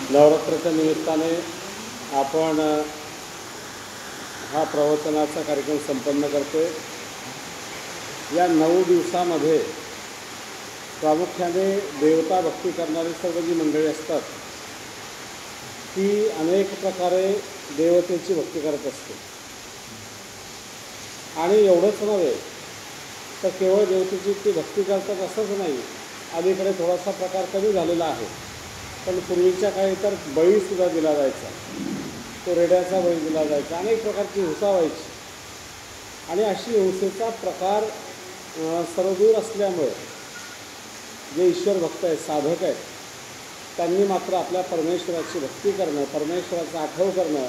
नवरात्राच्या निमित्ताने आपण हा प्रवचनाचा कार्यक्रम संपन्न करतोय। या 9 दिवसामध्ये प्रामुख्याने देवता भक्ती करणारी सर्व जी मंडळी असतात ती अनेक प्रकारे देवतेची भक्ती करत असते। आणि एवढंच नव्हे तर केवळ देवतेची ती भक्ती करतात असंच नाही, अलीकडे थोडासा प्रकार कमी झालेला आहे, पण पूर्वीच्या काळी तर बळीसुद्धा दिला जायचा, तो रेड्याचा बळी दिला जायचा, अनेक प्रकारची हिंसा व्हायची। आणि अशी हिंसेचा प्रकार सर्वदूर असल्यामुळे जे ईश्वर भक्त आहेत, साधक आहेत, त्यांनी मात्र आपल्या परमेश्वराची भक्ती करणं, परमेश्वराचा आठव करणं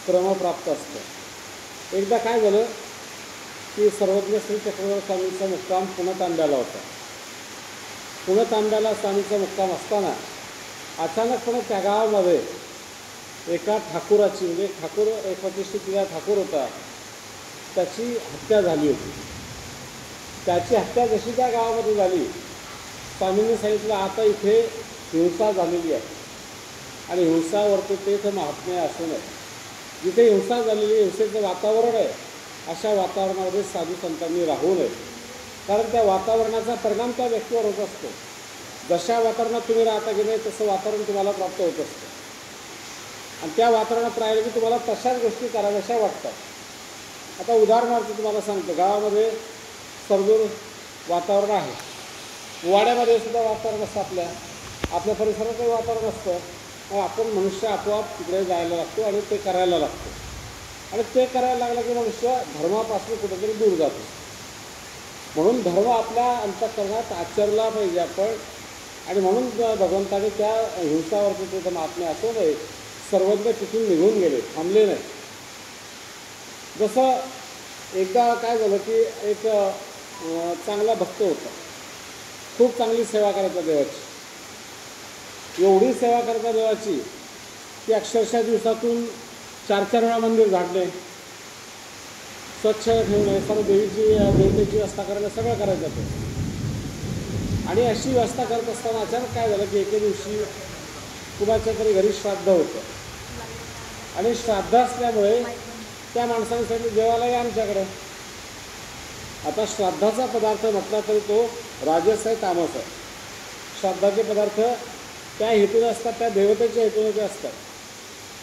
क्रमप्राप्त असतं। एकदा काय झालं की सर्वज्ञ श्री चक्रधर स्वामींचा मुक्काम पुणतांब्याला होता। पुणतांब्याला स्वामींचा मुक्काम असताना अचानकपणे त्या गावामध्ये एका ठाकूराची, म्हणजे ठाकूर एक प्रतिष्ठित ठाकूर होता, त्याची हत्या झाली होती। त्याची हत्या जशी त्या गावामध्ये झाली, स्वामींनी सांगितलं आता इथे हिंसा झालेली आहे आणि हिंसावरती तेच महात्म्य असू नये। जिथे हिंसा झालेली, हिंसेचं वातावरण आहे, अशा वातावरणामध्ये साधू संतांनी राहू नये, कारण त्या वातावरणाचा परिणाम त्या व्यक्तीवर होत असतो। जशा वातावरणात तुम्ही राहता की नाही तसं वातावरण तुम्हाला प्राप्त होत असतं, आणि त्या वातावरणात राहिलं की तुम्हाला तशाच गोष्टी कराव्याशा वाटतात। आता उदाहरणार्थ तुम्हाला सांगतो, गावामध्ये सर्वदूर वातावरण आहे, वाड्यामध्ये सुद्धा वातावरण असतं, आपल्या परिसरातही वातावरण असतं, मग आपण मनुष्य आपोआप तिकडे जायला लागतो आणि ते करायला लागतो, आणि ते करायला लागलं की मनुष्य धर्मापासून कुठेतरी दूर जातो। म्हणून धर्म आपल्या अंतःकरणात आचरला पाहिजे आपण, आणि म्हणून भगवंताने त्या हिंसावरती त्याचं महात्म्य असू नये, सर्वज्ञ तिथून निघून गेले, थांबले नाही। जसं एकदा काय झालं की एक चांगला भक्त होता, खूप चांगली सेवा करायचा देवाची, एवढी सेवा करायचा देवाची की अक्षरशः दिवसातून 4-4 वेळा मंदिर झाडले, स्वच्छ ठेवणे, सर्व देवतेची व्यवस्था करणं, सगळं करायचं ते। आणि अशी व्यवस्था करत असताना अचानक काय झालं की एके दिवशी कुणाच्या तरी घरी श्राद्ध होतं, आणि श्राद्ध असल्यामुळे त्या माणसाने सांगितलं जेवायला या आमच्याकडे। आता श्राद्धाचा पदार्थ म्हटला तरी तो राजस आहे, तामस आहे। श्राद्धाचे पदार्थ त्या हेतूने असतात, त्या देवतेच्या हेतूने ते असतात,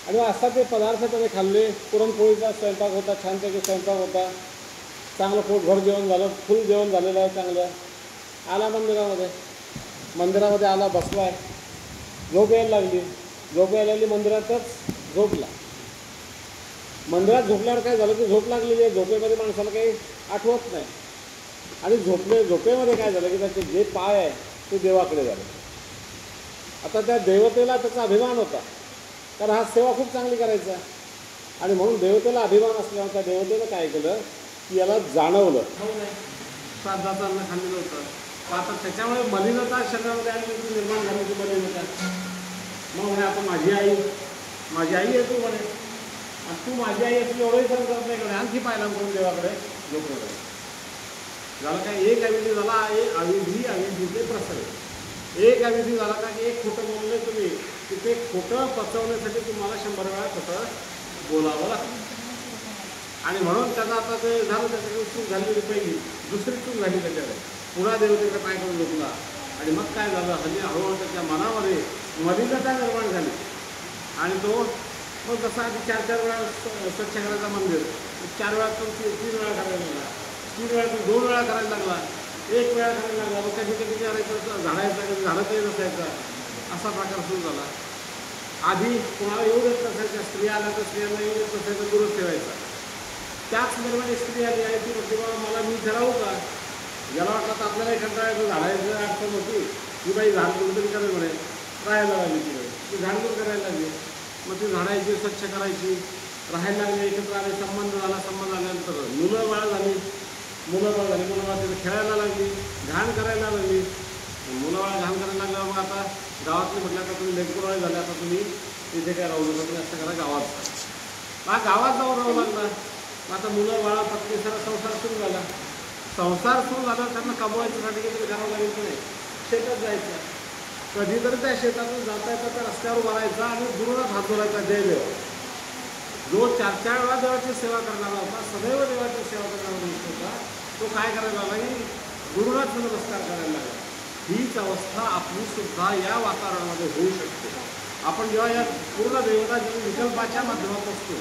आणि असा ते पदार्थ त्याने खाल्ले। पुरणपोळीचा स्वयंपाक होता, छानपैकी स्वयंपाक होता, चांगलं पोटभर जेवण झालं, फुल जेवण झालेलं आहे चांगलं। आला मंदिरामध्ये आला, बसला आहे, झोप यायला लागली, मंदिरातच झोपला। मंदिरात झोपल्यावर काय झालं की झोप लागलेली आहे, झोपेमध्ये माणसाला काही आठवत नाही, आणि झोपेमध्ये काय झालं की त्याचे जे पाय आहे ते देवाकडे झाले। आता त्या देवतेला त्याचा अभिमान होता, कारण हा सेवा खूप चांगली करायचा, आणि म्हणून देवतेला अभिमान असल्यामुळे त्या देवतेनं काय केलं की याला जाणवलं श्राद्धाचं अन्न खाल्लेलं होतं, आता त्याच्यामुळे मलिनता शरीरामध्ये आली, निर्माण झाली मलिनता। मग म्हणे आता माझी आई आहे तू म्हणे, आणि तू माझी आई असून एवढंही सण करत नाही कडे, आणखी पाहिला करून देवाकडे झोपलं झालं काय। एक अविधी झाला, अविधीचे प्रसरे, एक अविधी झाला का की एक खोटं बोलले तुम्ही, तिथे खोटं पचवण्यासाठी तुम्हाला 100 वेळा खोटं बोलावं लागतं। आणि म्हणून त्यांना आता ते झालं, त्याच्याकडे चूक झालेली पहिली, दुसरी चूक झाली त्याच्याकडे, पुन्हा देवतेकडे पाय करून झोपला, आणि मग काय झालं हळूहळू त्याच्या मनामध्ये मलिनता निर्माण झाली, आणि तो मग जसा आधी 4-4 वेळा स्वच्छ करायचा मंदिर, 4 वेळा तो 3 वेळा करायला लागला, 3 वेळा तो 2 वेळा करायला लागला, 1 वेळा करायला लागला, मग कधी करायचं, झाडायचं, झाडतही नसायचा, असा प्रकार सुरू झाला। आधी कोणाला येऊ देत नसायच्या, स्त्रिया आल्या तर स्त्रियांना येऊ देत नसायचं, दूरच ठेवायचा। त्याच दरम्यान स्त्री आली आहे ती म्हटली बाबा मला मी ठरावू का, ज्याला वाटलं तर आपल्याला एखादा झाडायचं अडचण होती की बाई झाड कोणतरी करेल म्हणे, राहायला लागली ती झाडझूड करायला लागली, मग ती झाडायची, स्वच्छ करायची, राहायला लागली, एकत्र आले, संबंध आल्यानंतर मुलं बाळ झाली, मुलं बाळ तिथे खेळायला लागली, घाण करायला लागली, मुलं बाळ घाण करायला लागल्यावर मग आता गावातले म्हटलं आता तुम्ही लेकरवाळे झाले, आता तुम्ही इथे काय राहू नका, तुम्ही असं करा गावात जाऊन राहू लागला। आता मुलं बाळा पत्नी सारा संसार सुरू झाला, संसार सुरू झाल्यावर त्यांना कमवायच्यासाठी काहीतरी करावं लागेल की नाही, शेतात जायचं, कधीतरी त्या शेतातून जाता येता त्या रस्त्यावर भरायचा आणि गुरुनाच हात धरायचा, जय देव. जो 4-4 वेळा देवाची सेवा करणारा होता, सदैव देवाची सेवा करणारा मनुष्य होता, तो काय करायला लागला की गुरुनाथ नमस्कार करायला लागला. हीच अवस्था आपली सुद्धा या वातावरणामध्ये होऊ शकते. आपण जेव्हा या पूर्ण देवता विकल्पाच्या माध्यमात असतो,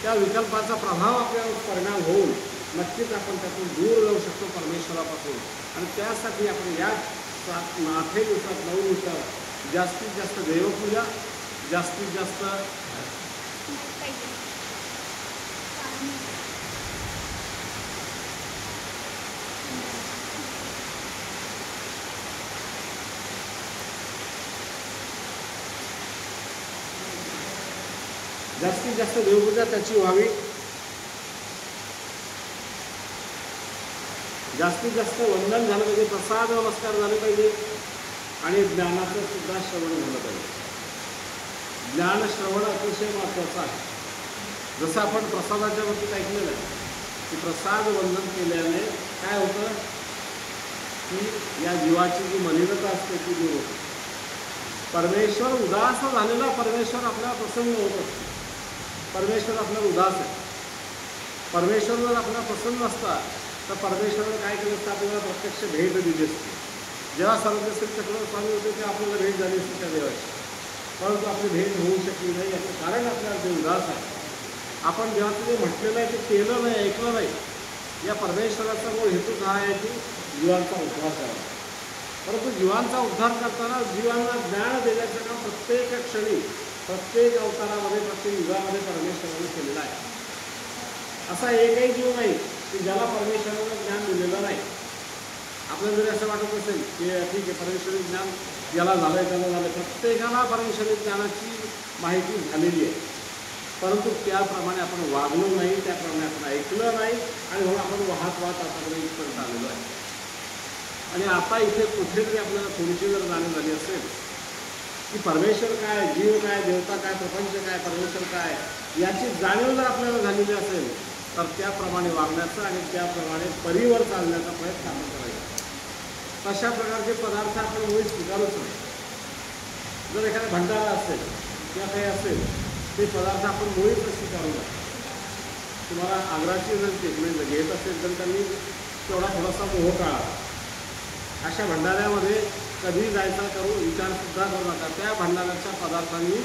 त्या विकल्पाचा प्रभाव आपल्यावर परिणाम होऊन नक्कीच आपण त्यातून दूर जाऊ शकतो परमेश्वरापासून. आणि त्यासाठी आपण या 8 दिवसात 9 दिवसात जास्तीत जास्त देवपूजा, जास्तीत जास्त देवपूजा त्याची व्हावी. जास्तीत जास्त वंदन झालं पाहिजे, प्रसाद नमस्कार झाले पाहिजे आणि ज्ञानाचं सुद्धा श्रवण झालं पाहिजे. ज्ञान श्रवण अतिशय महत्त्वाचं आहे. जसं आपण प्रसादाच्या बाबतीत ऐकलेलं आहे की प्रसाद वंदन केल्याने काय होतं की या जीवाची जी मलिनता असते ती दूर होते. परमेश्वर उदास झालेला परमेश्वर आपल्याला प्रसन्न होत असतो. परमेश्वर आपल्याला उदास आहे. परमेश्वर जर आपल्याला प्रसन्न असता तर परमेश्वरानं काय केलं असतं, आपल्याला प्रत्यक्ष भेट दिली असते. जेव्हा सर्वश्री चक्रवर्ती स्वामी होते तेव्हा आपल्याला भेट झाली असते त्या देवाची, परंतु आपली भेट होऊ शकली नाही. याचं कारण आपल्याला ते उदास आहे. आपण जेव्हा ते म्हटलेलं आहे ते केलं नाही, ऐकलं नाही. या परमेश्वराचा मूळ हेतू काय आहे की जीवांचा उद्धार करावा. परंतु जीवांचा उद्धार करताना जीवांना ज्ञान देण्याचं काम प्रत्येक क्षणी, प्रत्येक अवतारामध्ये, प्रत्येक युगामध्ये परमेश्वराने केलेला आहे. असा एकही जीव नाही की ज्याला परमेश्वरानं ज्ञान दिलेलं नाही. आपल्याला जरी असं वाटत असेल की ठीक आहे परमेश्वरी ज्ञान याला झालं आहे त्याला झालं, प्रत्येकाला परमेश्वरी ज्ञानाची माहिती झालेली आहे. परंतु त्याप्रमाणे आपण वागलो नाही, त्याप्रमाणे आपण ऐकलं नाही आणि म्हणून आपण वाहत आतापर्यंत इथपर्यंत आलेलो आहे. आणि आता इथे कुठेतरी आपल्याला थोडीशी जर जाणीव झाली असेल की परमेश्वर काय, जीव काय, देवता काय, प्रपंच काय, परमेश्वर काय, याची जाणीव जर आपल्याला झालेली असेल तर त्याप्रमाणे वागण्याचा आणि त्याप्रमाणे परीवर चालण्याचा प्रयत्न आपण करायचा. तशा प्रकारचे पदार्थ आपण मुळीच स्वीकारूच नाही. जर एखादा भंडारा असेल किंवा काही असेल ते पदार्थ आपण मुळीच स्वीकारू नये. तुम्हाला आग्राची जर ट्रीटमेंट घेत असेल तर त्यांनी तेवढा थोडासा मोह टाळा. अशा भंडाऱ्यामध्ये कधी जायचा करू विचारसुद्धा करू नका. त्या भंडाऱ्याच्या पदार्थांनी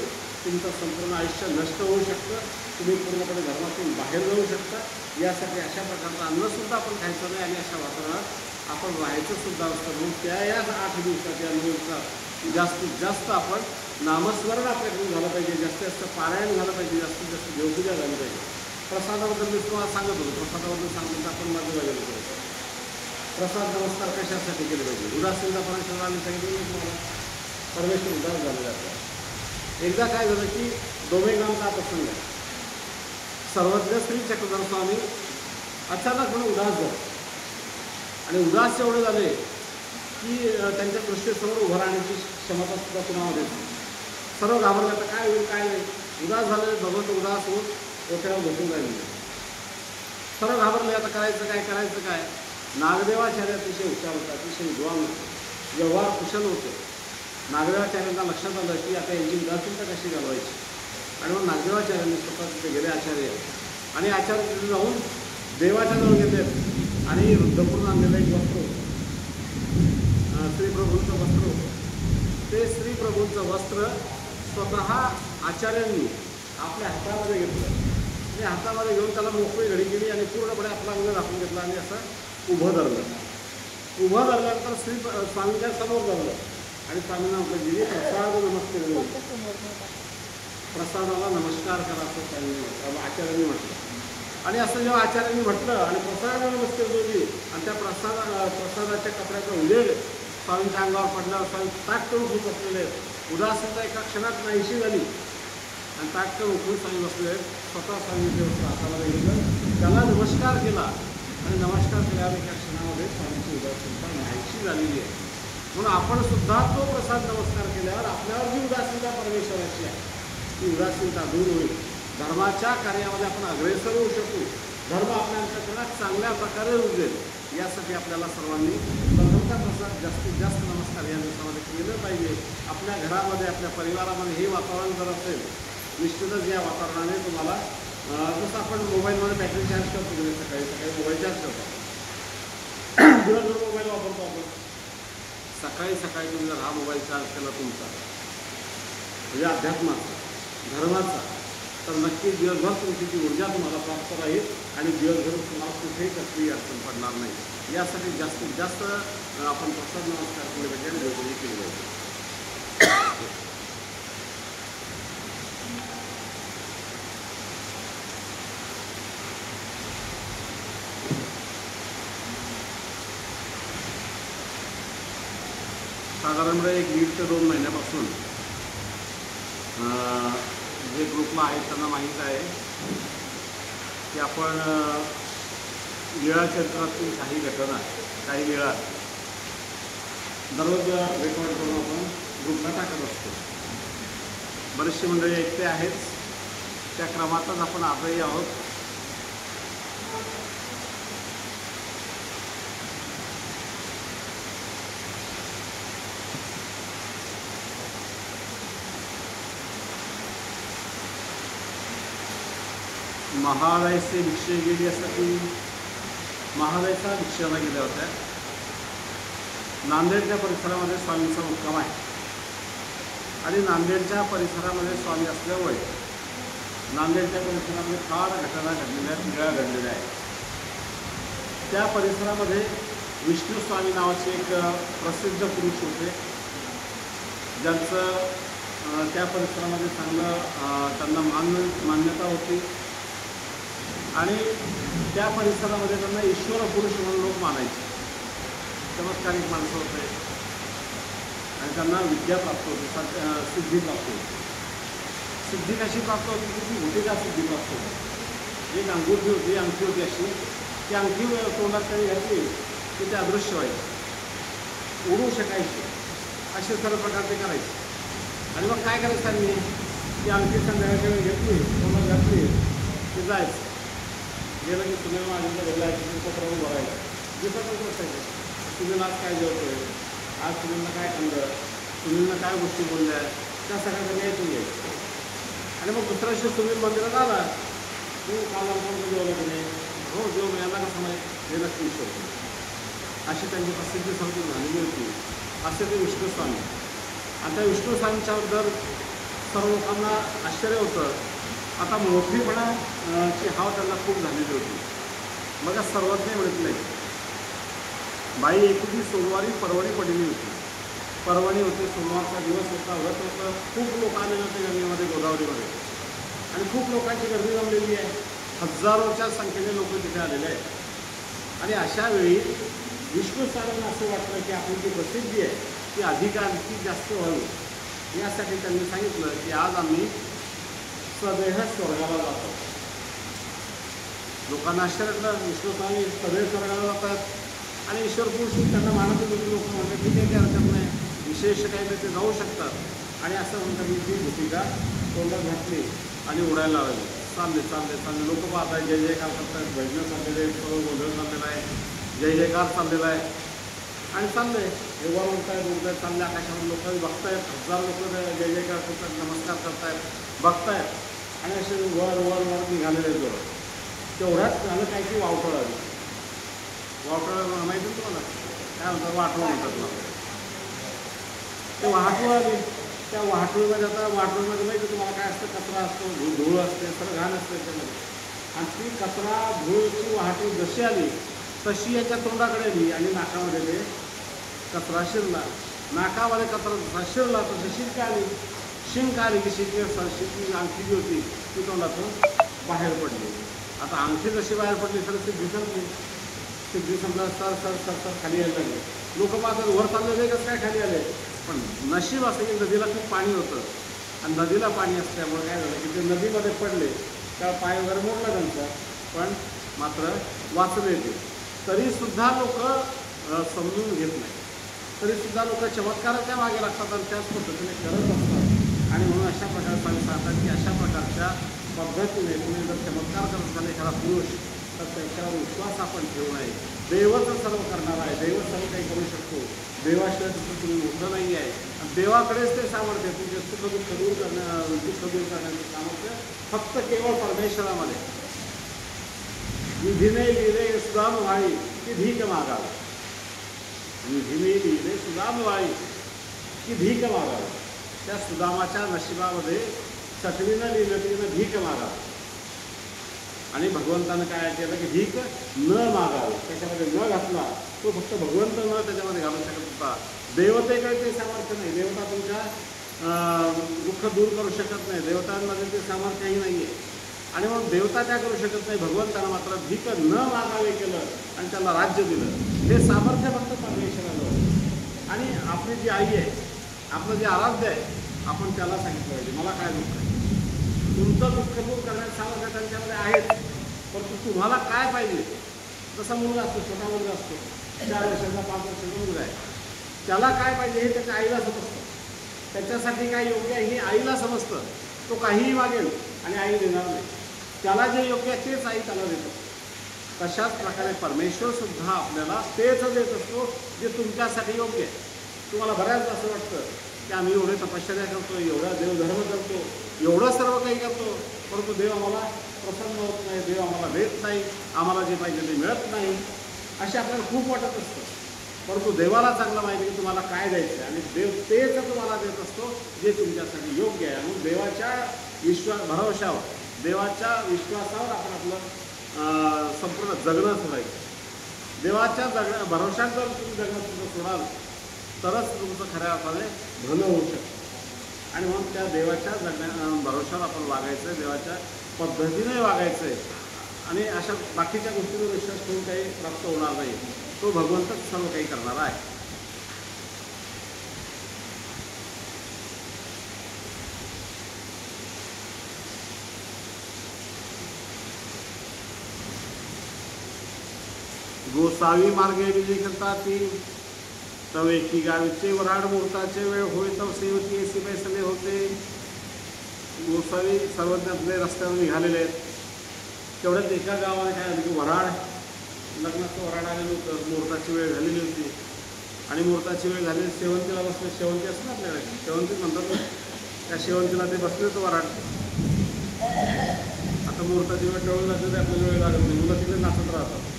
तुमचं संपूर्ण आयुष्य नष्ट होऊ शकतं. तुम्ही पूर्णपणे धर्मातून बाहेर जाऊ शकता. यासाठी अशा प्रकारचं अन्नसुद्धा आपण खायचं नाही आणि अशा वातावरणात आपण राहायचंसुद्धा असतं. म्हणून त्या या 8 दिवसात या 9 दिवसात जास्तीत जास्त आपण नामस्मरण आपल्याकडून झालं पाहिजे, जास्तीत जास्त पारायण झालं पाहिजे, जास्तीत जास्त देवपूजा झाली पाहिजे. प्रसादाबद्दल मी तुम्हाला सांगत होतो, प्रसादाबद्दल सांगतो आपण माझं गेलो होतो. प्रसाद नमस्कार कशासाठी केले पाहिजे? उदासीनता परमेश्वराने सांगितलं तुम्हाला, परमेश्वर उदास झालेला आहे. एकदा काय झालं की डोमेगामचा प्रसंग आहे. सर्वज्ञ श्री चक्रधर स्वामी अचानक म्हणून उदास झाले आणि उदास एवढे झाले की त्यांच्या दृष्टीसमोर उभं राहण्याची क्षमता सुद्धा कुणामध्ये सर्व घाबरले. आता काय होईल काय नाही, उदास झाले. भगवंत उदास होऊन डोक्यावर बसून राहिले. सर्व घाबरले. आता करायचं काय. नागदेवाचार्य अतिशय हुशार होता, अतिशय विद्वान होते, व्यवहार कुशल होते. नागदेवाचार्यांना लक्षात आलं की आता यांची उदासीनता कशी घालवायची. आणि मग नागदेवाचार्यांनी स्वतः तिथे गेले आचार्य आणि आचार्य तिथे जाऊन देवाच्या जवळ घेतले आणि वृद्धपूर्ण आणलेलं एक वस्त्र होतं, श्रीप्रभूंचं वस्त्र होतं. ते श्रीप्रभूंचं वस्त्र स्वतः आचार्यांनी आपल्या हातामध्ये घेतलं आणि हातामध्ये घेऊन त्याला मोकळी घडी केली आणि पूर्णपणे आपला अंग दाखवून घेतला आणि असं उभं धरलं. उभं धरल्यानंतर स्वामींच्या समोर धरलं आणि स्वामींना म्हटलं जी प्रसाद नमस्कार, प्रसादाला नमस्कार करा असं आचार्यांनी म्हटलं. आणि असं जेव्हा आचार्यांनी म्हटलं आणि प्रसादाला नमस्कार दिली आणि त्या प्रसादाच्या कपड्याचा उजेड स्वामींच्या अंगावर पडल्यावर स्वामी ताटकन उठून बसलेले. उदासीनता एका क्षणात नाहीशी झाली आणि ताटकन उठून स्वामी बसले. स्वतः स्वामी देवस्था हाताला घेतलं, त्याला नमस्कार केला आणि नमस्कार केल्यावर एका क्षणामध्ये स्वामींची उदासीनता नाहीशी झालेली आहे. म्हणून आपण सुद्धा तो प्रसाद नमस्कार केल्यावर आपल्यावर जी उदासीनता परमेश्वराची आहे ती उदासीनता दूर होईल. धर्माच्या कार्यामध्ये आपण अग्रेसर होऊ शकू. धर्म आपल्या अंतःकरणात चांगल्या प्रकारे उजेल. यासाठी आपल्याला सर्वांनी प्रथमतः जास्तीत जास्त नमस्कार या दिवसामध्ये केलं पाहिजे. आपल्या घरामध्ये आपल्या परिवारामध्ये हे वातावरण जर असेल, निश्चितच या वातावरणाने तुम्हाला जसं आपण मोबाईलमध्ये बॅटरी चार्ज करतो, म्हणजे सकाळी सकाळी मोबाईल चार्ज करतो, दिवसभर मोबाईल वापरतो आपण. सकाळी सकाळी तुम्ही जर हा मोबाईल चार्ज केला तुमचा म्हणजे अध्यात्माचा, धर्माचा, तर नक्कीच दिवसभर तुमची ती ऊर्जा तुम्हाला प्राप्त राहील आणि दिवसभर तुम्हाला कुठेही कसलीही अडचण पडणार नाही. यासाठी जास्तीत जास्त आपण प्रसाद नमस्कार केले पाहिजे आणि देवपूजा केली पाहिजे. साधारणपणे 1 ते 2 महिन्यापासून जे ग्रुपला आहेत त्यांना माहीत आहे की आपण लीळा चरित्रातील काही घटना, काही लीळा दररोज रेकॉर्ड करून आपण ग्रुपला टाकत असतो. बरेचशी मंडळी ऐकते आहेत, त्या क्रमातच आपण आजही आहोत. महालयचे भिक्षे गेल्यासाठी महालयचा भिक्षाला गेल्या होत्या. नांदेडच्या परिसरामध्ये स्वामींचा मुक्काम आहे आणि नांदेडच्या परिसरामध्ये स्वामी असल्यामुळे नांदेडच्या परिसरामध्ये फार घटना घडलेल्या आहेत, वेळा घडलेल्या आहेत. त्या परिसरामध्ये विष्णू स्वामी नावाचे एक प्रसिद्ध पुरुष होते, ज्यांचं त्या परिसरामध्ये चांगलं त्यांना मान्यता होती आणि त्या परिसरामध्ये त्यांना ईश्वर पुरुष म्हणून लोक मानायचे. चमत्कारिक माणसं होते आणि त्यांना विद्या प्राप्त होती, सिद्धी प्राप्त होती. सिद्धी कशी प्राप्त होती की ती भूतिका सिद्धी प्राप्त होती. एक अंगूठी होती, अंगठी होती अशी, ती अंगठी तोंडात काही घातली की ते अदृश्य व्हायचे, उडू शकायचे, असे सर्व प्रकार ते करायचे. आणि मग काय करायचं त्यांनी, ती अंगठी संध्याकाळच्या वेळी घेतली, तोंडात घातली की जायचं. गेलं की तुम्ही माझ्या घडला पत्र भरायचं, दिसतच बसायचं. तुम्ही आज काय जेवतोय, आज तुम्ही काय खाल्लं, तुम्ही काय गोष्टी बोलल्या, त्या सगळ्या यायचं घ्यायचं. आणि मग दुसऱ्या दिवशी तुम्ही मंदिरात आला की काल आपण जेवलं की नाही, हो जेवण याला कसं माहीत, हे नक्की विश्वास. अशी त्यांची प्रसिद्धी समजून झालेली होती. असे ते विष्णू स्वामी. आणि त्या विष्णू स्वामींच्याबद्दल सर्व लोकांना आश्चर्य होतं. आता मोठीपणाची हाव त्यांना खूप झालेली होती. बघा सर्वज्ञ म्हणत नाही, बाई एकुटी सोमवारी परवणी पडलेली होती. परवणी होती, सोमवारचा दिवस होता, व्रत होतं. खूप लोक आलेले होते गंगेमध्ये, गोदावरीमध्ये, आणि खूप लोकांची गर्दी जमलेली आहे. हजारोच्या संख्येने लोक तिथे आलेले आहेत. आणि अशा वेळी विष्णू स्वामींना असं वाटलं की आपली जी प्रसिद्धी आहे ती अधिकाधिक जास्त व्हावी. यासाठी त्यांनी सांगितलं की आज आम्ही सदैह स्वर्गाला जातो. लोकांना आश्चर्य, विष्णू स्वामी सदैव स्वर्गाला जातात आणि ईश्वर पुरुष त्यांना मानत होते. लोक म्हणतात ठीक आहे, काही हरकत नाही, विशेष काही ते जाऊ शकतात. आणि असं म्हणतात मी ती भूतिका तोंडात घातली आणि उडायला लावली. चालले चालले चालले लोक पाहतात, जय जयकार करतात, भजनं चाललेले आहेत, सर्व गोंधळ चाललेला आहे, जय जयकार चाललेला आहे आणि चाललं आहे. एवढा म्हणतायत उडतायत, चालले आकाशामध्ये लोक बघतायत. हजार लोक जय जयकार करतात, नमस्कार करतायत, बघतायत. आणि असे वर वर वर निघालेले आहेत जोर. तेवढ्याच झालं काय की वावटळ आली. वावटळ माहिती ना तुम्हाला काय म्हणतात, वाटवं म्हणतात मला. ते वाहटूळ आली. त्या वाहटूळमध्ये आता वाहटूळमध्ये माहिती तुम्हाला काय असतं, कचरा असतो, धूळ असते, सगळं घाण असते त्याच्यामध्ये. आणि ती कचरा धूळची वाहटूळ जशी आली तशी याच्या तोंडाकडे आली आणि नाकामध्ये ते कचरा शिरला. नाकामध्ये कचरा जसा शिरला तशी शिंक आली. शिंक आली की शिंकी अंगठी जी होती ती तोंडातून बाहेर पडली. आता अंगठी जशी बाहेर पडली तर सिद्धी संपली. सिद्धी संपला, सर सर सर सर खाली यायला लागले. लोक पाहतात वर चाललेले कसं काय खाली आले. पण नशीब असं की नदीला खूप पाणी होतं आणि नदीला पाणी असल्यामुळे काय झालं की ते नदीमध्ये पडले. त्या पाय वगैरे मोडला त्यांचा, पण मात्र वाचले ते. तरीसुद्धा लोक समजून घेत नाही. तरीसुद्धा लोक चमत्काराच्या मागे लागतात आणि त्याच पद्धतीने करत असतात. आणि म्हणून अशा प्रकारचा सांगतात की अशा प्रकारच्या पद्धतीने तुम्ही जर चमत्कार करत असाल, एखादा पुरुष तर त्याच्यावर विश्वास आपण ठेवू नये. देवच सर्व करणार आहे, देव सर्व काही करू शकतो, देवाशिवाय दुसरं तुम्ही मोठं नाही आहे. आणि देवाकडेच ते सामर्थ्य, तुमचे दुःख दूर करण्याचं सामर्थ्य फक्त केवळ परमेश्वरामध्ये. विधीने लिहिले सुदाम व्हाळी की भीक मागावी, विधीने लिहिले सुदाम व्हाळी की भीक मागावी. त्या सुदामाच्या नशिबामध्ये चटणीनं लिहिलं की तिनं भीक मागावी. आणि भगवंतानं काय केलं की भीक न मागावी, त्याच्यामध्ये न घातला. तो फक्त भगवंत न त्याच्यामध्ये घालू शकत होता. देवतेकडे ते सामर्थ्य नाही, देवता तुमच्या दुःख दूर करू शकत नाही, देवतांमध्ये ते सामर्थ्यही नाही आहे. आणि म्हणून देवता त्या करू शकत नाही, भगवंतानं मात्र भीक न मागावे केलं आणि त्याला राज्य दिलं. हे सामर्थ्य फक्त परमेश्वरानं. आणि आपली जी आई आहे, आपलं जे आराध्य आहे, आपण त्याला सांगितलं पाहिजे मला काय दुःख आहे. तुमचं दुःख दूर करण्याचं सामर्थ्य त्यांच्यामध्ये आहेच, परंतु तुम्हाला काय पाहिजे. जसा मुलगा असतो, छोटा मुलगा असतो, 4 वर्षाचा 5 वर्षाचा मुलगा आहे, त्याला काय पाहिजे हे त्याच्या आईला समजतं. त्याच्यासाठी काय योग्य आहे हे आईला समजतं. तो काहीही मागेल आणि आई देणार नाही. त्याला जे योग्य आहे तेच आई त्याला देतो. तशाच प्रकारे परमेश्वरसुद्धा आपल्याला तेच देत असतो जे तुमच्यासाठी योग्य आहे. तुम्हाला बऱ्याच असं वाटतं की आम्ही एवढे तपश्चर्या करतो, एवढा देवधर्म करतो, एवढं सर्व काही करतो, परंतु देव आम्हाला प्रसन्न होत नाही, देव आम्हाला देत नाही, आम्हाला जे पाहिजे ते मिळत नाही, असे आपल्याला खूप वाटत असतं. परंतु देवाला चांगलं माहिती की तुम्हाला काय द्यायचं आहे आणि देव तेच तुम्हाला देत असतो जे तुमच्यासाठी योग्य आहे. म्हणून देवाच्या भरवशावर, देवाच्या विश्वासावर आपण आपलं संपूर्ण जगणं सोडायचं. देवाच्या भरवशावर जर तुम्ही जगणं तुमचं सोडाल तरच तुमचं खऱ्या अर्थाने भलं होऊ शकतं. आणि म्हणून त्या देवाच्या भरोशावर आपण वागायचं आहे, देवाच्या पद्धतीने वागायचं आहे. आणि अशा बाकीच्या गोष्टींवर विश्वास ठेवून काही प्राप्त होणार नाही. तो भगवंतच सर्व काही करणार आहे. गोसावी मार्गे विजय करतात ती तव एकी गावीचे वराड मुहूर्ताचे वेळ होय तव सेवती एसी पैसले होते. गोसावी सर्वज्ञातले रस्त्यावर निघालेले आहेत. तेवढ्यात एका गावाने काय झालं की वराड, लग्नाचं वराड आलेलं होतं, मुहूर्ताची वेळ झालेली होती. आणि मुहूर्ताची वेळ झाली, शेवंतीला बसले. शेवंती असतं ना आपल्याकडे, शेवंतीच म्हणतात ना, त्या शेवंतीला ते बसले होतं वराड. आता मुहूर्ताची वेळ टळून जाते, ते आपल्याला वेळ लागत नाही. मुलं तिकडे नाचत राहतात.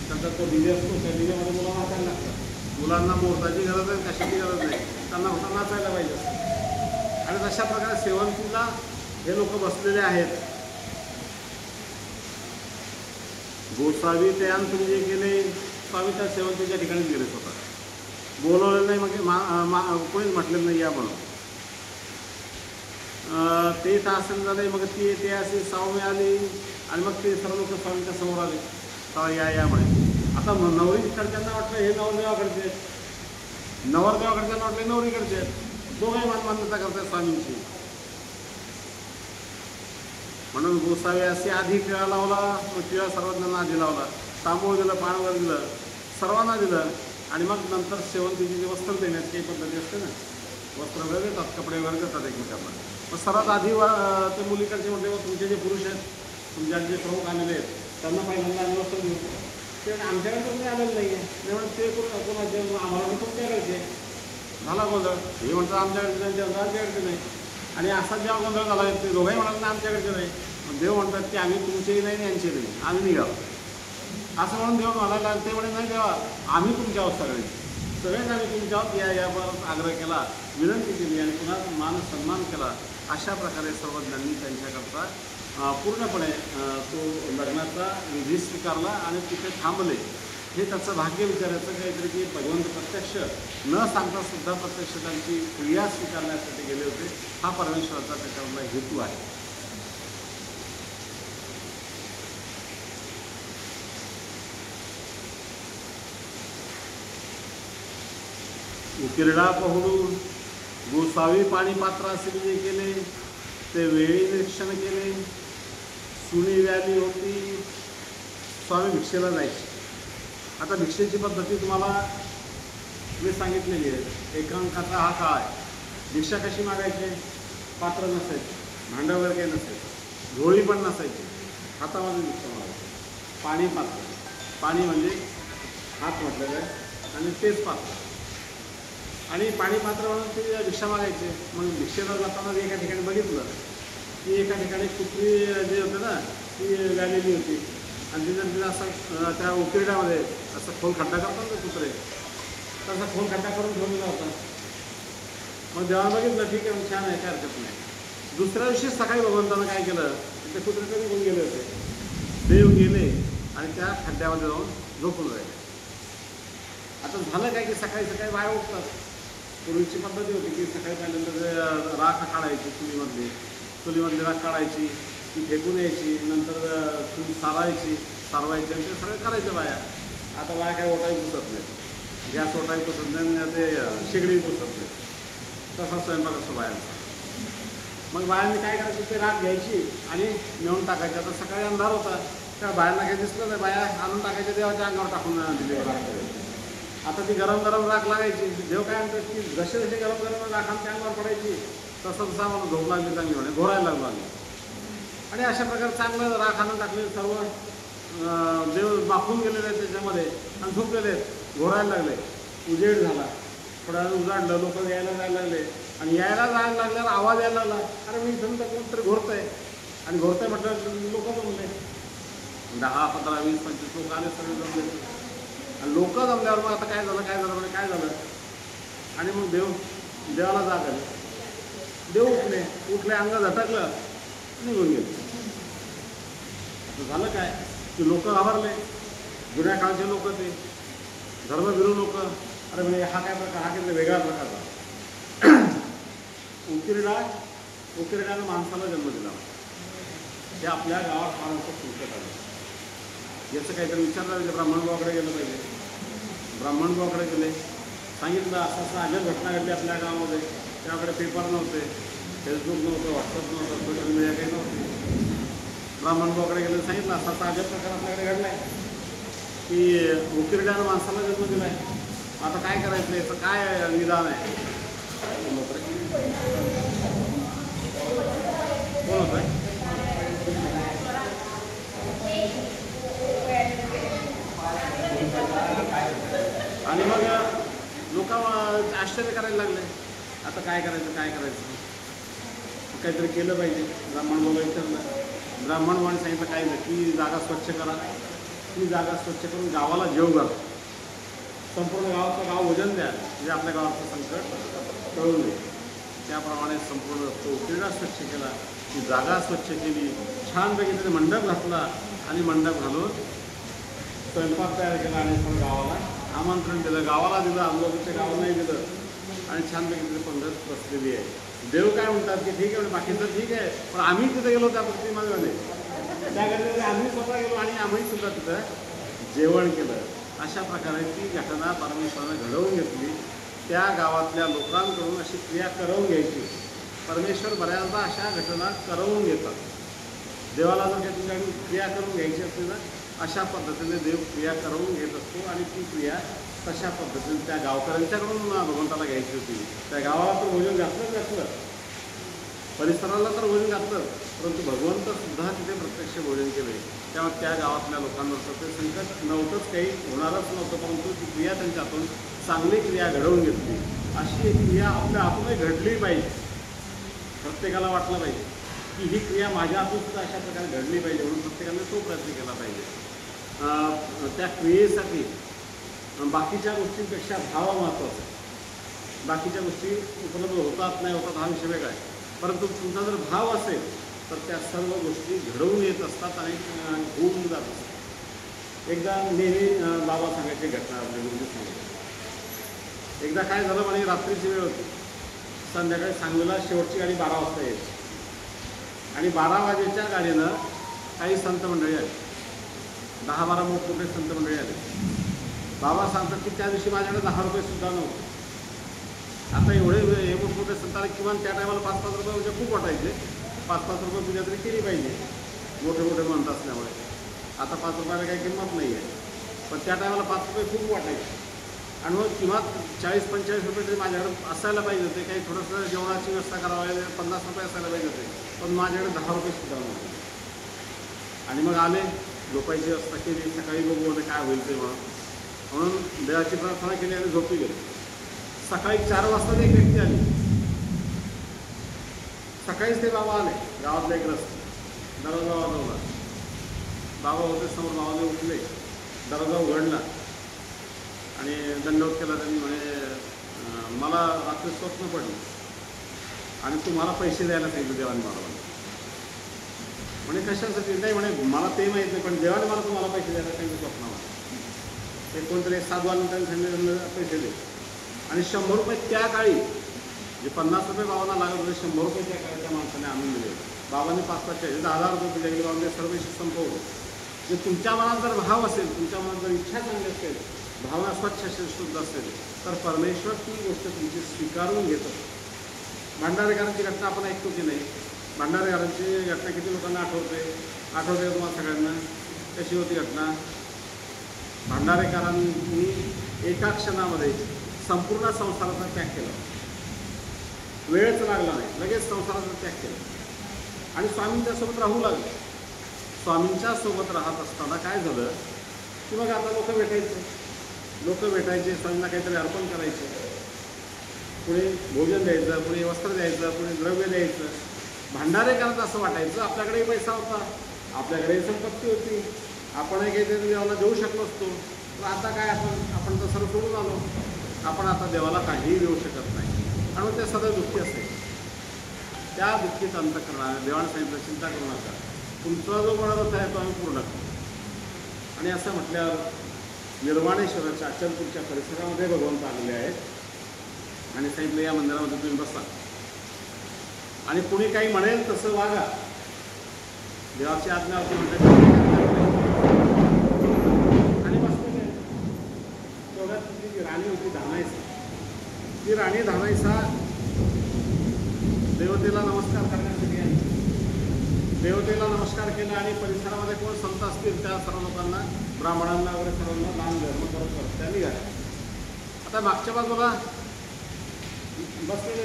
त्यांचा तो डीजे असतो, त्या डीजेमध्ये मुलं नाचायला लागतात. मुलांना मुहूर्ताची गरज आहे, कशाची गरज नाही, त्यांना फक्त नाचायला पाहिजे. आणि तशा प्रकारे शेवंतीला हे लोक बसलेले आहेत. गोसावी ते तुम्ही जे गेले, स्वामी त्या शेवंतीच्या ठिकाणीच गेले स्वतः. बोलवलेलं नाही, मग कोणीच म्हटलेलं नाही या म्हणून. ते तासन झाले, मग ती येते अशी सावमी आली आणि मग ते सर्व लोक स्वामीच्या समोर आले. या म्हणे. आता नवरीकडच्यांना वाटलं हे नवरदेवाकडचे आहेत, नवरदेवाकडच्यांना वाटलं नवरीकडचे आहेत. दोघंही मान्यता करतात स्वामींची. म्हणून गोसावी असे आधी टिळा लावला, मग टिळा सर्वज्ञांना आधी लावला, तांबूळ दिलं, पाणवर दिलं, सर्वांना दिलं. आणि मग नंतर शेवंतीची जे वस्त्र देण्याची काही पद्धती असते ना, वस्त्र वगैरे देतात, कपडे वगैरे देतात एकमेकांना. मग सर्वात आधी ते मुलीकडचे म्हटले तुमचे जे पुरुष आहेत, तुमच्या जे प्रमुख आलेले आहेत, त्यांना पहिल्यांदा आम्ही वस्त्र देऊ. ते आमच्याकडे कोणी आलेलं नाही आहे, त्यामुळे ते कोणाचे आम्हाला तुमच्याकडचे झाला गोंधळ. हे म्हणतात आमच्याकडे त्यांच्या आमच्याकडचे नाही. आणि असा जेव्हा गोंधळ झाला, ते दोघंही म्हणाल ना आमच्याकडचे नाही. देव म्हणतात की आम्ही तुमचेही नाही आणि यांचे नाही, आम्ही निघावं असं म्हणून देव म्हणायला. ते म्हणे नाही देवा, आम्ही तुमच्यावर सगळेच आम्ही तुमच्यावर याबाबत आग्रह केला, विनंती केली आणि पुन्हा मान सन्मान केला. अशा प्रकारे सर्वज्ञांनी त्यांच्याकरता पूर्णपणे तो लग्नाचा विधी स्वीकारला आणि तिथे थांबले. हे त्याचं भाग्य विचारायचं काहीतरी की भगवंत प्रत्यक्ष न सांगता सुद्धा प्रत्यक्ष त्यांची क्रिया स्वीकारण्यासाठी गेले होते. हा परमेश्वराचा त्याच्यावरला हेतू आहे. उकिरडा पहुडून गोसावी पाणी पात्रासी विजय केले, ते वेळी निरीक्षण केले. सुनी व्याली होती, स्वामी भिक्षेला जायचे. आता भिक्षेची पद्धती तुम्हाला मी सांगितलेली आहे. एकांकाचा हा काळ आहे. भिक्षा कशी मागायची? पात्र नसायचे, भांडं वगैरे काही नसायचं, झोळी पण नसायची, हातामध्ये भिक्षा मागायची. पाणी पात्र. पाणी म्हणजे हात म्हटलेलं आहे आणि तेच पात्र. आणि पाणी पात्र म्हणून ते भिक्षा मागायचे. मग भिक्षेला जाताना एका ठिकाणी बघितलं की एका ठिकाणी कुत्री जे होते ना ती गालेली होती आणि तिथं असं त्या उकिरड्यामध्ये असं खोल खड्डा करतात ना कुत्रे, तसा खोल खड्डा करून ठेवलेला होता. मग देवानं बघितलं ठीक आहे, छान आहे, काय हरकत नाही. दुसऱ्या दिवशी सकाळी भगवंतानं काय केलं, ते कुत्रे तरी निघून गेले होते. देव गेले आणि त्या खड्ड्यामध्ये जाऊन झोपून राहिले. आता झालं काय की सकाळी सकाळी बाहेर उठतात. पूर्वीची पद्धती होती की सकाळी पहिल्यांदा राख काढायची चुलीमधली राख काढायची, ती फेकून यायची, नंतर चूल सारवायची आणि ते सगळं करायचं बाया. आता बाया काय ओटाई पुसत नाही, गॅस ओटाई पुसत नाही आणि ते शेगडी पुसत नाही. तसा स्वयंपाक असतो बायांचा. मग बायांनी काय करायचं, ते राख घ्यायची आणि नेऊन टाकायची. आता सकाळी अंधार होता, त्या बायांना काही दिसलं नाही, बाया आणून टाकायच्या, देवाच्या अंगावर टाकून दिली राख. आता ती गरम गरम राख लागायची. देव काय म्हणतात की जसे जसे गरम गरम राख आमच्या अंगावर पडायची तसं तसं आम्हाला झोप लागली चांगली, म्हणे घोरायला लागलो आम्ही. आणि अशा प्रकारे चांगलं राख आणून टाकले. सर्व देव बापून गेलेले आहेत त्याच्यामध्ये आणि झोपलेले आहेत, घोरायला लागले. उजेड झाला, थोड्या वेळ उजाडलं, लोक यायला जायला लागले आणि यायला जायला लागल्यावर आवाज यायला लागला, अरे मी इथून तर कोणतरी घोरतंय. आणि घोरतंय म्हटलं लोक जमले, 10, 15, 20, 25 लोक आले, सगळे जमले. आणि लोक जमल्यावर मग आता काय झालं म्हणजे काय झालं. आणि मग देवाला जाग आली. देव उठले, अंग झटकलं, निघून गेले. झालं काय की लोक घाबरले. जुन्या काळचे लोक, ते धर्मभिरू लोक, अरे म्हणजे हा काय प्रकार, हा काही वेगळा प्रकारचा. उकिरड्यानं माणसाला जन्म दिला. हे आपल्या गावात फार मोठं संकट आलं. याचं काहीतरी विचारलं पाहिजे. ब्राह्मणगावाकडे गेलं पाहिजे. ब्राह्मणगावाकडे गेले, सांगितलं असं असं अजब घटना घडली आपल्या गावामध्ये. त्याकडे पेपर नव्हते, फेसबुक नव्हतं, व्हॉट्सअप नव्हतं, सोशल मीडिया काही नव्हती. ब्राह्मणगावाकडे गेलं, सांगितलं असं असा अजब प्रकार आपल्याकडे घडला आहे की उकिरड्यानं माणसाला जन्म दिला आहे. आता काय करायचं, याचं काय निदान आहे. कोण होतं आणि मग लोक आश्चर्य करायला लागले. आता काय करायचं काहीतरी केलं पाहिजे. ब्राह्मण विचारलं. ब्राह्मण सांगितलं काय नाही की जागा स्वच्छ करा. ती जागा स्वच्छ करून गावाला जेव घाला. संपूर्ण गाव वजन द्या, म्हणजे आपल्या गावाचं संकट कळून नये. त्याप्रमाणे संपूर्ण तो उकिरडा स्वच्छ केला, ती जागा स्वच्छ केली, छानपैकी त्याने मंडप घातला आणि मंडप घालून स्वयंपाक तयार केला आणि पण गावाला आमंत्रण दिलं. गावाला दिलं, आजूबाजूच्या गावालाही दिलं आणि छानपैकी तिथे पंगत बसलेली आहे. देव काय म्हणतात की ठीक आहे, बाकीचं ठीक आहे, पण आम्ही तिथे गेलो त्या प्रतिमांमध्ये, त्या घरी आम्ही स्वतः गेलो आणि आम्ही सुद्धा तिथं जेवण केलं. अशा प्रकारे ती घटना परमेश्वरानं घडवून घेतली. त्या गावातल्या लोकांकडून अशी क्रिया करवून घ्यायची. परमेश्वर बऱ्याचदा अशा घटना करवून घेतात. देवाला जर काही तुमच्याकडून क्रिया करून घ्यायची असते ना, अशा पद्धतीने देव क्रिया करवून घेत असतो आणि ती क्रिया तशा पद्धतीने त्या गावकऱ्यांच्याकडून भगवंताला घ्यायची होती. त्या गावाला तर भोजन घातलं, परिसराला तर भोजन घातलं, परंतु भगवंतसुद्धा तिथे प्रत्यक्ष भोजन केले. त्यामुळे त्या गावातल्या लोकांवर ते संकट नव्हतंच, काही होणारच नव्हतं, परंतु ती क्रिया त्यांच्यातून चांगली क्रिया घडवून घेतली. अशी एक क्रिया आपल्या हातूनही घडली पाहिजे. प्रत्येकाला वाटलं पाहिजे की ही क्रिया माझ्या हातून सुद्धा अशा प्रकारे घडली पाहिजे, म्हणून प्रत्येकाने तो प्रयत्न केला पाहिजे. त्या क्रियेसाठी बाकीच्या गोष्टींपेक्षा भाव महत्त्वाचा आहे. बाकीच्या गोष्टी उपलब्ध होतात नाही होतात हा विषय वेगळा आहे, परंतु तुमचा जर भाव असेल तर त्या सर्व गोष्टी घडवून येत असतात आणि होऊन जात असतात. एकदा नेहमी बाबा सांगायची घटना आपल्या गुरुजी सांगितली. एकदा काय झालं, म्हणे रात्रीची वेळ होती, संध्याकाळी सांगलीला शेवटची गाडी 12 वाजता यायची आणि 12 वाजेच्या गाडीनं काही संत मंडळी आली, 10-12 मोठमोठे संत मंडळी आले. बाबा सांगतात की त्या दिवशी माझ्याकडे 10 रुपयेसुद्धा नव्हते. आता एवढे हे मोठमोठे संतांना किमान त्या टायमाला 5-5 रुपये म्हणजे खूप वाटायचे. 5-5 रुपये पूजा तरी केली पाहिजे, मोठे मोठे म्हणत असल्यामुळे. आता 5 रुपयाला काही किंमत नाही आहे, पण त्या टायमाला 5 रुपये खूप वाटायचे. आणि मग किंवा 40-45 रुपये तरी माझ्याकडे असायला पाहिजे होते. काही थोडंसं जेवणाची व्यवस्था करावी लागेल, 50 रुपये असायला पाहिजे होते, पण माझ्याकडे 10 रुपयेसुद्धा नव्हते. आणि मग आले झोपायची व्यवस्था केली, सकाळी बघू आता काय होईल ते म्हणून देवाची प्रार्थना केली आणि झोपी गेली. सकाळी 4 वाजता एक व्यक्ती आली. सकाळीच ते बाबा आले, गावातला एक रस्ता, दरवाजा वाजवला. बाबा होते समोर, बाबाने उठले, दरवाजा उघडला आणि दंडवत केला. त्यांनी म्हणे मला रात्री स्वप्न पडलं आणि तुम्हाला पैसे द्यायला सांगितलं देवाने मला. म्हणे कशासाठी? नाही म्हणे मला ते माहीत नाही, पण देवाने मला तुम्हाला पैसे द्यायला सांगितलं स्वप्नामध्ये. ते कोणतरी साधवांनी त्यांनी सांगितलं पैसे दे. आणि 100 रुपये त्या काळी, जे 50 रुपये बाबांना लागत होते, 100 रुपये त्या काळी त्या माणसाने आणून दिले. बाबांनी 5-5 10,000 रुपये दिले. बाबांनी सर्व संपवलं. जे तुमच्या मनात जर भाव असेल, तुमच्या मनात जर इच्छा चांगली असेल, भावना स्वच्छ असेल, शुद्ध असेल, तर परमेश्वर ती गोष्ट तुमची स्वीकारून घेतो. भांडारेकरांची घटना आपण ऐकतो की नाही? भांडारेकरांची घटना किती लोकांना आठवते तुम्हाला सगळ्यांना? कशी होती घटना? भांडारेकरांनी एका क्षणामध्ये संपूर्ण संसाराचा त्याग केला. वेळच लागला नाही, लगेच संसाराचा त्याग केला आणि स्वामींच्यासोबत राहू लागले. स्वामींच्या सोबत राहत असताना काय झालं की मग आता लोक भेटायचे, स्वामींना काहीतरी अर्पण करायचे. पुढे भोजन द्यायचं, पुढे वस्त्र द्यायचं, पुढे द्रव्य द्यायचं. भांडारेकरांचं असं वाटायचं आपल्याकडेही पैसा होता, आपल्याकडेही संपत्ती होती, आपणही काहीतरी देवाला देऊ शकलो असतो. तर आता काय आपण तर सर्व सोडून आलो, आपण आता देवाला काहीही देऊ शकत नाही. आणि मग ते सदैव दुःखी असेल. त्या दुःखीत अंतःकरणाने देवाने सांगितलं, चिंता करू नका, तुमचा जो मनोरथ आहे तो आम्ही पूर्ण करू. आणि असं म्हटल्यावर निर्वाणेश्वराच्या अचलपूरच्या परिसरामध्ये भगवंत आलेले आहेत आणि सांगितलं या मंदिरामध्ये तुम्ही बसा आणि कुणी काही म्हणेल तसं वागा. देवाची आज्ञा होती म्हणते आणि बसले. तेवढ्यात तिथली राणी होती धानाईसा. ती राणी धानाईसा देवतेला नमस्कार करण्यासाठी आली. देवतेला नमस्कार केला आणि परिसरामध्ये कोण संत असतील त्या सर्व लोकांना, ब्राह्मणांना वगैरे सर्वांना दान धर्म करत त्या निघाल्या. आता मागच्या बाजूला बसलेले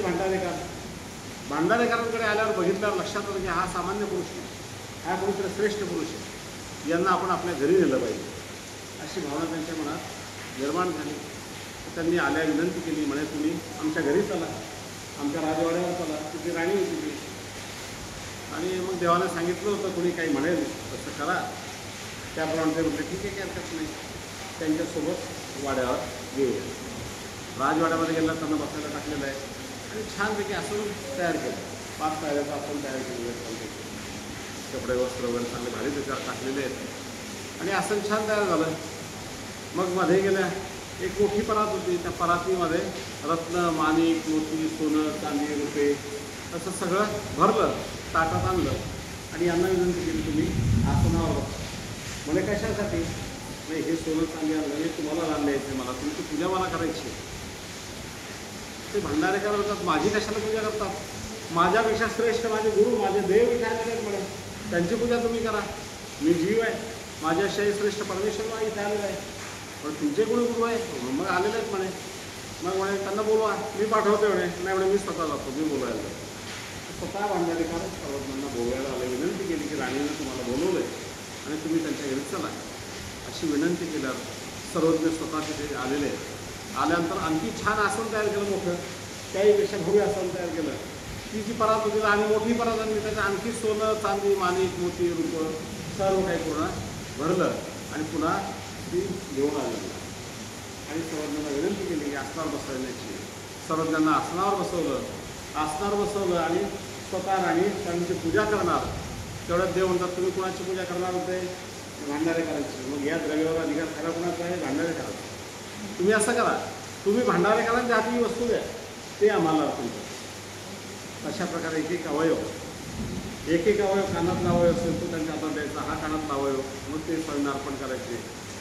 भांडारेकरांकडे आल्यावर बघितल्यावर लक्षात आलं की हा सामान्य पुरुष नाही, हा कोणीतरी श्रेष्ठ पुरुष आहे, यांना आपण आपल्या घरी नेलं पाहिजे अशी भावना त्यांच्या मनात निर्माण झाली. त्यांनी आल्या विनंती केली, म्हणे तुम्ही आमच्या घरी चला, आमच्या राजवाड्यावर चला. तिथे राणी होती ती. आणि मग देवाने सांगितलं होतं कोणी काही म्हणेल तसं करा. त्याप्रमाणे ते म्हटले ठीक आहे, काही हरकत नाही, त्यांच्यासोबत वाड्यावर घेऊया. राजवाड्यामध्ये गेला, त्यांना बसायला टाकलेलं आहे आणि छानपैकी आसन तयार केलं. 5 पायऱ्याचं आसन तयार केलेलं आहे. कपडे वस्त्र वगैरे चांगले भारी त्याच्यावर टाकलेले आहेत आणि आसन छान तयार झालं. मग मध्ये गेल्या एक मोठी परात होती. त्या परातीमध्ये रत्न, माणिक, मोती, सोनं, चांदी, रुपये असं सगळं भरलं, ताटात आणलं आणि यांना विनंती केली तुम्ही आसनावर बसा. म्हणजे कशासाठी? नाही, हे सोनं चांदी आणलं, हे तुम्हाला दान द्यायचं, मला तुमची पूजा मला करायची. ते भांडारेकर म्हणतात माझी कशाला पूजा करतात? माझ्यापेक्षा श्रेष्ठ माझे गुरु, माझे देव इथे आलेले आहेत म्हणे, त्यांची पूजा तुम्ही करा. मी जीव आहे, माझ्याशाही श्रेष्ठ परमेश्वर इथे आलेला आहे, पण तुमचे कोणी गुरु आहे? मग आलेले आहेत म्हणे. मग म्हणे त्यांना बोलवा, मी पाठवते म्हणे. नाही म्हणे मी स्वतः जातो, मी बोलवायला. स्वतः भांडारेकर सर्वज्ञांना बोलवायला आले. विनंती केली की राणीनं तुम्हाला बोलवलं आहे आणि तुम्ही त्यांच्या घरी चला अशी विनंती केल्यावर सर्वज्ञ स्वतः तिथे आलेले आहेत. आल्यानंतर आणखी छान आसन तयार केलं मोठं, त्याहीपेक्षा भव्य आसन तयार केलं. ती जी परात होती आणि मोठी परात आणली, त्याच्या आणखी सोनं, चांदी, माणिक, मोती, रूप सर्व काही पूर्ण भरलं आणि पुन्हा ती घेऊन आलेली आणि सर्वज्ञांना विनंती केली की आसनावर बसवण्याची. सर्वज्ञांना आसनावर बसवलं आणि स्वतः राणी त्यांची पूजा करणार. तेवढ्यात देव म्हणतात तुम्ही कोणाची पूजा करणार होते? भांडारेकरांची. मग या द्रव्यावर अधिकार खरा कोणाचा आहे? भांडारेकरांचा. तुम्ही असं करा, तुम्ही भांडारेकरांच्या हाती वस्तू द्या, ते आम्हाला अर्पण करा. अशा प्रकारे एक अवयव कानातला अवयव असेल तो त्यांच्या हातात द्यायचा. हा कानातला अवयव मग ते स्वामींना अर्पण करायचे.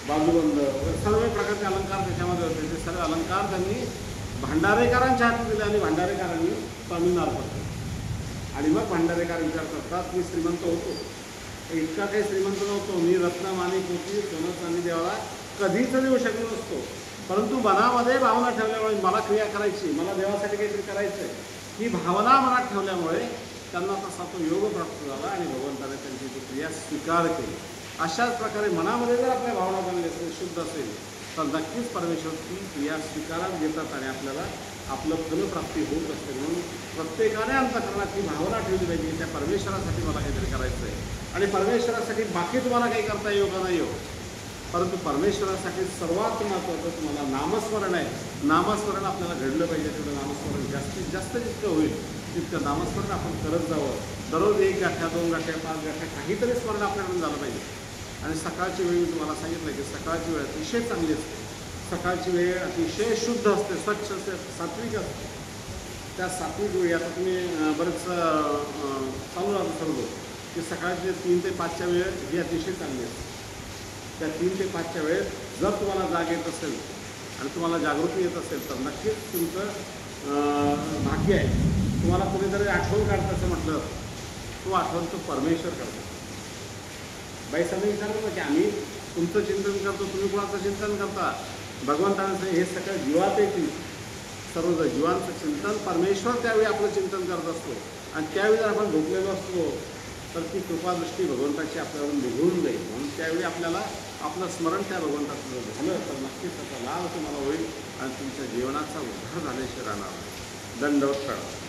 बाजूबंद सर्व प्रकारचे अलंकार त्याच्यामध्ये होते. ते सर्व अलंकार त्यांनी भांडारेकरांच्या हाती दिले आणि भांडारेकरांनी स्वामींना अर्पण केलं. आणि मग भांडारेकर विचार करतात मी श्रीमंत होतो, इतका काही श्रीमंत नव्हतो, मी रत्न, माणिक, मोती, सोनं, चांदी देवाला कधीच देऊ शकलो नसतो, परंतु मनामध्ये भावना ठेवल्यामुळे मला क्रिया करायची, मला देवासाठी काहीतरी करायचं आहे, ही भावना मनात ठेवल्यामुळे त्यांना तसा तो योग प्राप्त झाला आणि भगवंताने त्यांची ती क्रिया स्वीकार केली. अशाच प्रकारे मनामध्ये जर आपल्या भावना बनली असेल, शुद्ध असेल, तर नक्कीच परमेश्वर ती क्रिया स्वीकारात घेतात आणि आपल्याला आपलं फलप्राप्ती होत असते. म्हणून प्रत्येकाने अंतःकरणात ती भावना ठेवली पाहिजे, त्या परमेश्वरासाठी मला काहीतरी करायचं आहे. आणि परमेश्वरासाठी बाकी तुम्हाला काही करता येऊ का नाही हो, परंतु परमेश्वरासाठी सर्वात महत्त्वाचं तुम्हाला नामस्मरण आहे. नामस्मरण आपल्याला घडलं पाहिजे. तेवढं नामस्मरण जास्तीत जास्त जितकं होईल तितकं नामस्मरण आपण करत जावं. दररोज 1 गाठ्या, 2 गाठ्या, 5 गाठ्या काहीतरी स्मरण आपल्याकडून झालं पाहिजे. आणि सकाळची वेळ मी तुम्हाला सांगितलं की सकाळची वेळ अतिशय चांगली असते. सकाळची वेळ अतिशय शुद्ध असते, स्वच्छ असते, सात्विक असते. त्या सात्विक वेळी आता तुम्ही बरेच चालू राहतो सर्व की सकाळची 3 ते 5च्या वेळ ही अतिशय चांगली असते. त्या 3 ते 5च्या वेळेत जर तुम्हाला जाग येत असेल आणि तुम्हाला जागृती येत असेल तर नक्कीच तुमचं भाग्य आहे. तुम्हाला कुणीतरी आठवण काढतं असं म्हटलं, तो आठवण तो परमेश्वर करतो. बाईसांनी विचारलं ना की आम्ही तुमचं चिंतन करतो, तुम्ही कोणाचं चिंतन करता? भगवंतानं हे सगळं जीवात येतील. सर्व जीवांचं चिंतन परमेश्वर त्यावेळी आपलं चिंतन करत असतो. आणि त्यावेळी जर आपण झोपलेलो असतो तर ती कृपादृष्टी भगवंताची आपल्यावर निघून जाईल. म्हणून त्यावेळी आपल्याला आपलं स्मरण त्या भगवंताचं जर झालं तर नक्कीच त्याचा लाभ तुम्हाला होईल आणि तुमच्या जीवनाचा उद्धार झाल्याशिवाय राहणार. दंडवत करा.